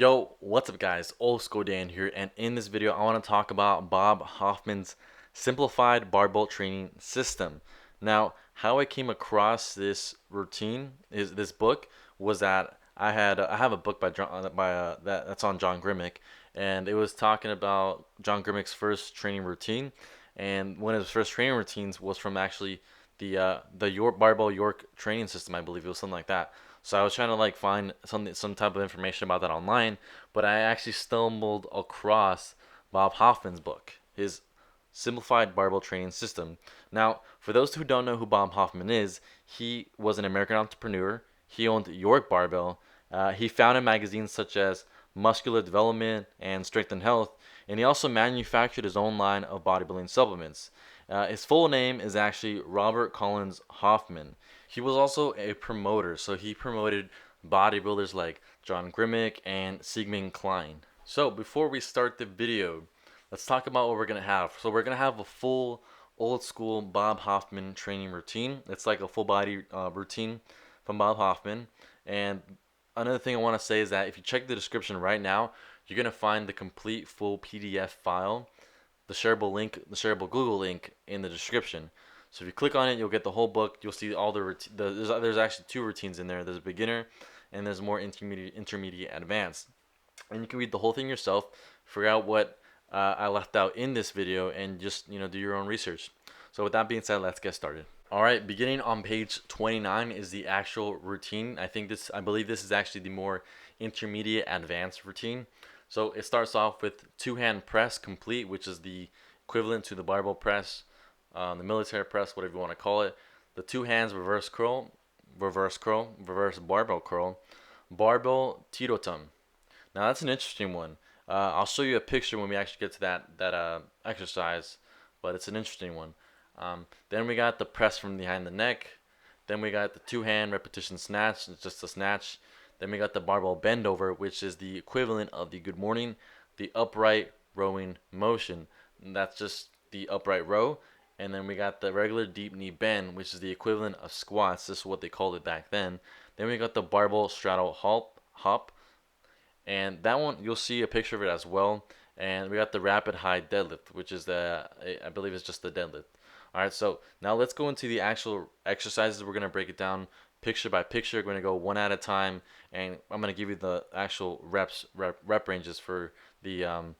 Yo, what's up guys? Old School Dan here, and in this video I want to talk about Bob Hoffman's Simplified Barbell Training System. Now, how I came across this routine is this book was that I have a book by that's on John Grimmick, and it was talking about John Grimmick's first training routine, and one of his first training routines was from actually the York Barbell York training system, I believe it was something like that. So I was trying to like find some type of information about that online, but I actually stumbled across Bob Hoffman's book, his Simplified Barbell Training System. Now, for those who don't know who Bob Hoffman is, he was an American entrepreneur. He owned York Barbell. He founded magazines such as Muscular Development and Strength and Health, and he also manufactured his own line of bodybuilding supplements. His full name is actually Robert Collins Hoffman. He was also a promoter, so he promoted bodybuilders like John Grimmick and Sigmund Klein. So before we start the video, let's talk about what we're gonna have. So we're gonna have a full old school Bob Hoffman training routine. It's like a full body routine from Bob Hoffman. And another thing I want to say is that if you check the description right now, you're gonna find the complete full PDF file, the shareable link, the shareable Google link in the description. So if you click on it, you'll get the whole book. You'll see all there's actually two routines in there. There's a beginner and there's more intermediate, advanced. And you can read the whole thing yourself, figure out what I left out in this video, and just do your own research. So with that being said, let's get started. All right, beginning on page 29 is the actual routine. I believe this is actually the more intermediate advanced routine. So it starts off with two-hand press complete, which is the equivalent to the barbell press, the military press, whatever you want to call it. The two hands reverse curl, reverse barbell curl, barbell teeter. Now that's an interesting one. I'll show you a picture when we actually get to that exercise, but it's an interesting one. Then we got the press from behind the neck. Then we got the two-hand repetition snatch. It's just a snatch. Then we got the barbell bend over, which is the equivalent of the good morning, the upright rowing motion. And that's just the upright row. And then we got the regular deep knee bend, which is the equivalent of squats. This is what they called it back then. Then we got the barbell straddle hop, and that one you'll see a picture of it as well. And we got the rapid high deadlift, which is I believe it's just the deadlift. All right, so now let's go into the actual exercises. We're gonna break it down picture by picture. We're gonna go one at a time, and I'm gonna give you the actual rep ranges for the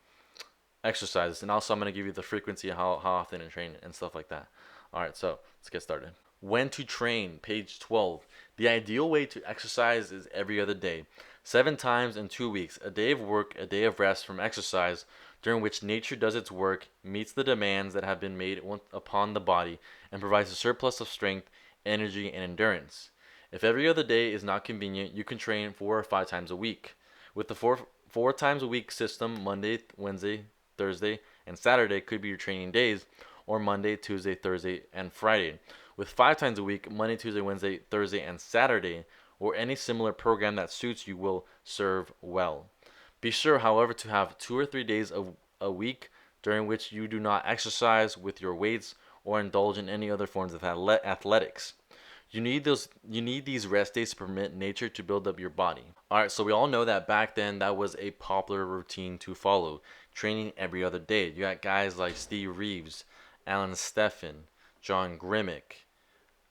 exercises, and also I'm gonna give you the frequency, how often to train and stuff like that. All right, so let's get started. When to train, page 12. The ideal way to exercise is every other day, 7 times in 2 weeks, a day of work, a day of rest from exercise, during which nature does its work, meets the demands that have been made upon the body, and provides a surplus of strength, energy, and endurance. If every other day is not convenient, you can train 4 or 5 times a week. With the four times a week system, Monday, Wednesday, Thursday, and Saturday could be your training days, or Monday, Tuesday, Thursday, and Friday. With 5 times a week, Monday, Tuesday, Wednesday, Thursday, and Saturday, or any similar program that suits you will serve well. Be sure, however, to have 2 or 3 days of a week during which you do not exercise with your weights or indulge in any other forms of athletics. You need these rest days to permit nature to build up your body. All right, so we all know that back then that was a popular routine to follow, training every other day. You got guys like Steve Reeves, Alan Steffen, John Grimmick,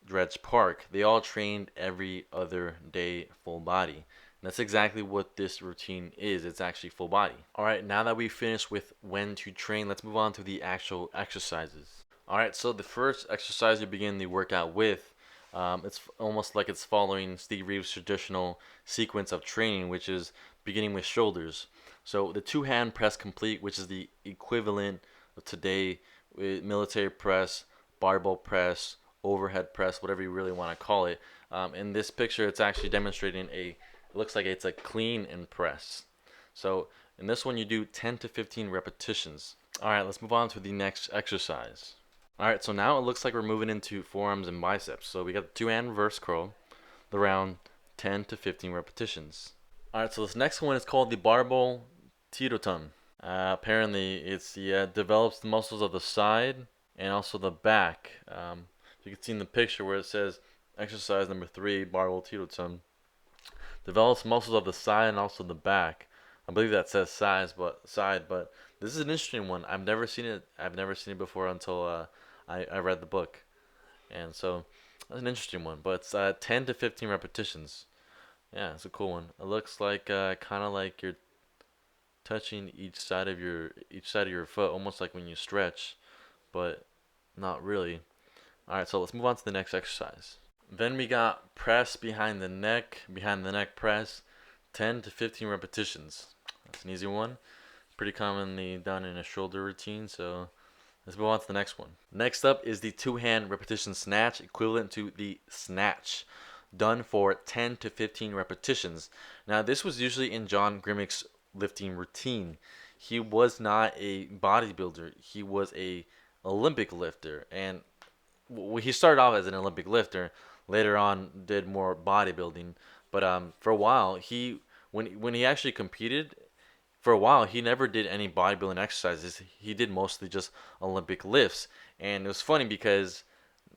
Dredge Park. They all trained every other day full body. And that's exactly what this routine is. It's actually full body. All right, now that we've finished with when to train, let's move on to the actual exercises. All right, so the first exercise you begin the workout with, it's almost like it's following Steve Reeves' traditional sequence of training, which is beginning with shoulders. So the two-hand press complete, which is the equivalent of today with military press, barbell press, overhead press, whatever you really want to call it. In this picture, it's actually demonstrating it looks like it's a clean and press. So in this one, you do 10 to 15 repetitions. All right, let's move on to the next exercise. All right, so now it looks like we're moving into forearms and biceps. So we got the two-hand reverse curl, around 10 to 15 repetitions. All right, so this next one is called the barbell teeter. Apparently, develops the muscles of the side and also the back. You can see in the picture where it says exercise number 3, barbell teeter, develops muscles of the side and also the back. I believe that says size, but side. But this is an interesting one. I've never seen it. I've never seen it before until I read the book, and so that's an interesting one. But it's 10 to 15 repetitions. Yeah, it's a cool one. It looks like kind of like you're touching each side of your foot, almost like when you stretch, but not really. All right, so let's move on to the next exercise. Then we got press behind the neck press, 10 to 15 repetitions. That's an easy one. Pretty commonly done in a shoulder routine, so let's move on to the next one. Next up is the two-hand repetition snatch, equivalent to the snatch, done for 10 to 15 repetitions. Now, this was usually in John Grimmick's lifting routine. He was not a bodybuilder. He was a Olympic lifter, and he started off as an Olympic lifter. Later on, did more bodybuilding. But for a while, when he actually competed, for a while he never did any bodybuilding exercises. He did mostly just Olympic lifts, and it was funny because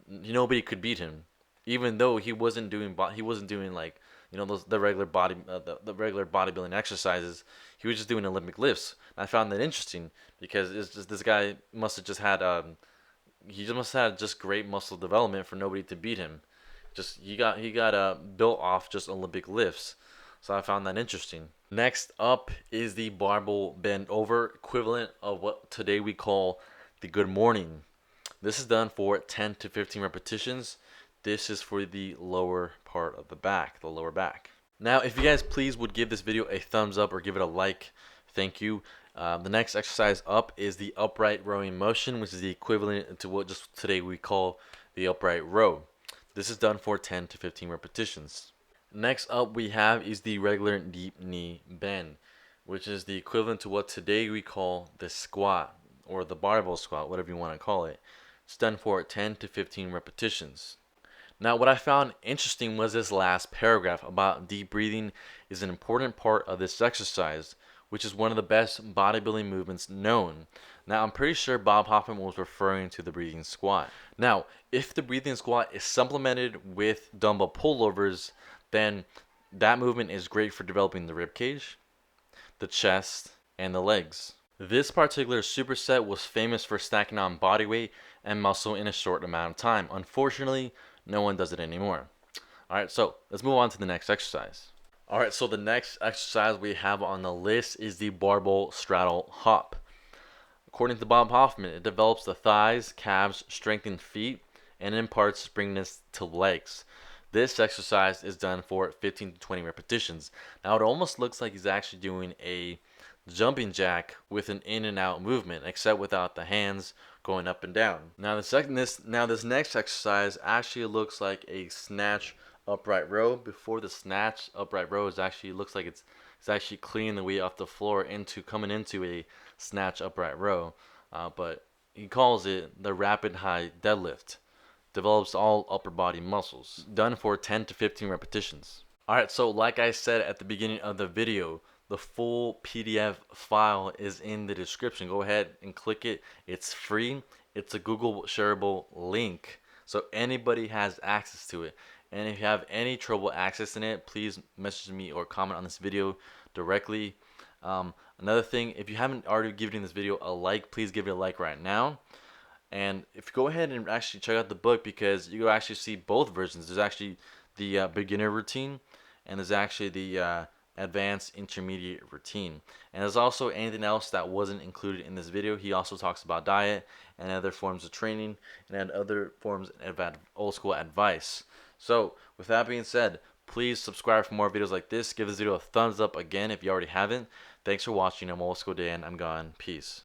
nobody could beat him, even though he wasn't doing like those the regular bodybuilding exercises. He was just doing Olympic lifts. And I found that interesting because it's just this guy must have just had he just must have had just great muscle development for nobody to beat him. Just he got built off just Olympic lifts. So I found that interesting. Next up is the barbell bend over, equivalent of what today we call the good morning. This is done for 10 to 15 repetitions. This is for the lower part of the back, the lower back. Now, if you guys please would give this video a thumbs up or give it a like, thank you. The next exercise up is the upright rowing motion, which is the equivalent to what just today we call the upright row. This is done for 10 to 15 repetitions. Next up we have is the regular deep knee bend, which is the equivalent to what today we call the squat or the barbell squat, whatever you want to call it. It's done for 10 to 15 repetitions. Now, what I found interesting was this last paragraph about deep breathing is an important part of this exercise, which is one of the best bodybuilding movements known. Now, I'm pretty sure Bob Hoffman was referring to the breathing squat. Now, if the breathing squat is supplemented with dumbbell pullovers, then that movement is great for developing the rib cage, the chest, and the legs. This particular superset was famous for stacking on body weight and muscle in a short amount of time. Unfortunately, no one does it anymore. Alright, so let's move on to the next exercise. Alright, so the next exercise we have on the list is the Barbell Straddle Hop. According to Bob Hoffman, it develops the thighs, calves, strengthened feet, and imparts springiness to legs. This exercise is done for 15 to 20 repetitions. Now it almost looks like he's actually doing a jumping jack with an in and out movement, except without the hands going up and down. Now this next exercise actually looks like a snatch upright row. Before the snatch upright row is actually looks like it's actually cleaning the weight off the floor into coming into a snatch upright row, but he calls it the rapid high deadlift. Develops all upper body muscles. Done for 10 to 15 repetitions. Alright, so like I said at the beginning of the video, the full PDF file is in the description. Go ahead and click it. It's free. It's a Google shareable link, so anybody has access to it. And if you have any trouble accessing it, please message me or comment on this video directly. Another thing, if you haven't already given this video a like, please give it a like right now. And if you go ahead and actually check out the book, because you will actually see both versions. There's actually the beginner routine, and there's actually the advanced intermediate routine. And there's also anything else that wasn't included in this video. He also talks about diet and other forms of training and other forms of old school advice. So with that being said, please subscribe for more videos like this. Give this video a thumbs up again if you already haven't. Thanks for watching. I'm Old School Dan. I'm gone. Peace.